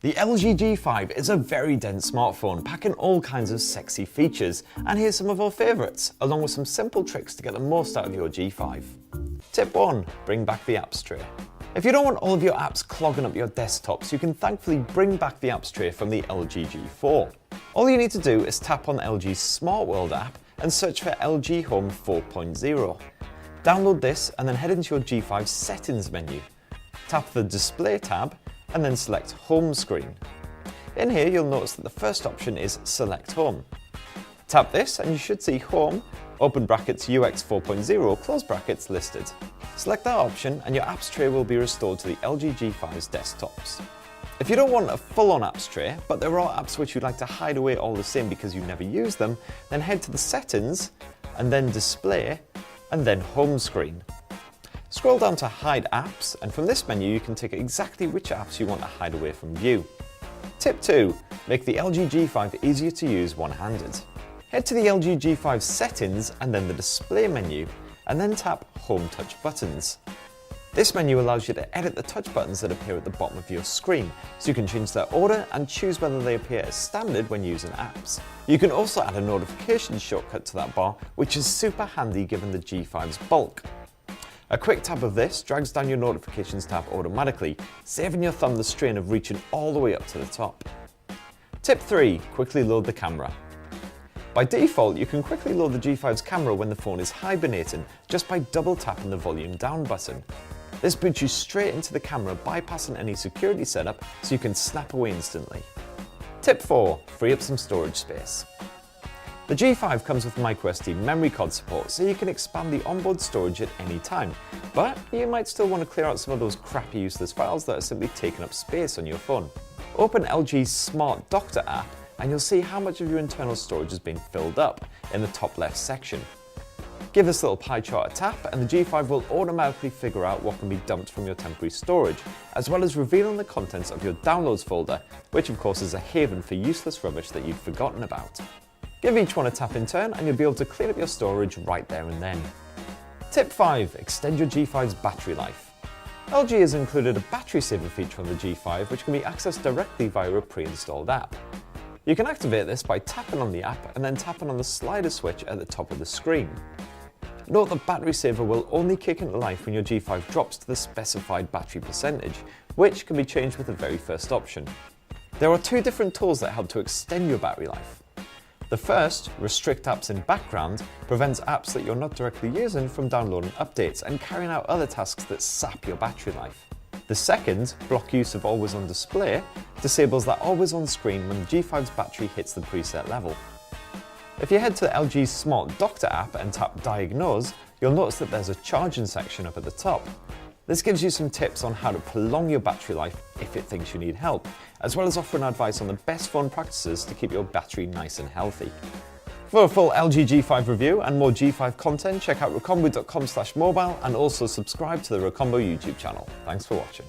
The LG G5 is a very dense smartphone, packing all kinds of sexy features, and here's some of our favourites, along with some simple tricks to get the most out of your G5. Tip 1. Bring back the apps tray. If you don't want all of your apps clogging up your desktops, you can thankfully bring back the apps tray from the LG G4. All you need to do is tap on the LG Smart World app and search for LG Home 4.0. Download this and then head into your G5 settings menu. Tap the Display tab and then select Home Screen. In here you'll notice that the first option is Select Home. Tap this and you should see Home, open brackets UX 4.0, close brackets listed. Select that option and your apps tray will be restored to the LG G5's desktops. If you don't want a full-on apps tray, but there are apps which you'd like to hide away all the same because you never use them, then head to the Settings and then Display and then Home Screen. Scroll down to Hide Apps, and from this menu you can take exactly which apps you want to hide away from view. Tip 2. Make the LG G5 easier to use one-handed. Head to the LG G5 settings and then the Display menu, and then tap Home Touch Buttons. This menu allows you to edit the touch buttons that appear at the bottom of your screen, so you can change their order and choose whether they appear as standard when using apps. You can also add a notifications shortcut to that bar, which is super handy given the G5's bulk. A quick tap of this drags down your notifications tab automatically, saving your thumb the strain of reaching all the way up to the top. Tip 3. Quickly load the camera. By default, you can quickly load the G5's camera when the phone is hibernating just by double tapping the volume down button. This boots you straight into the camera, bypassing any security setup so you can snap away instantly. Tip 4. Free up some storage space. The G5 comes with microSD memory card support, so you can expand the onboard storage at any time, but you might still want to clear out some of those crappy useless files that are simply taking up space on your phone. Open LG's Smart Doctor app and you'll see how much of your internal storage has been filled up in the top left section. Give this little pie chart a tap and the G5 will automatically figure out what can be dumped from your temporary storage, as well as revealing the contents of your downloads folder, which of course is a haven for useless rubbish that you'd forgotten about. Give each one a tap in turn and you'll be able to clean up your storage right there and then. Tip 5. Extend your G5's battery life. LG has included a battery saver feature on the G5 which can be accessed directly via a pre-installed app. You can activate this by tapping on the app and then tapping on the slider switch at the top of the screen. Note that battery saver will only kick into life when your G5 drops to the specified battery percentage, which can be changed with the very first option. There are two different tools that help to extend your battery life. The first, Restrict Apps in Background, prevents apps that you're not directly using from downloading updates and carrying out other tasks that sap your battery life. The second, Block Use of Always On Display, disables that always on screen when the G5's battery hits the preset level. If you head to the LG's Smart Doctor app and tap Diagnose, you'll notice that there's a charging section up at the top. This gives you some tips on how to prolong your battery life if it thinks you need help, as well as offering advice on the best phone practices to keep your battery nice and healthy. For a full LG G5 review and more G5 content, check out recombu.com/mobile and also subscribe to the Recombu YouTube channel. Thanks for watching.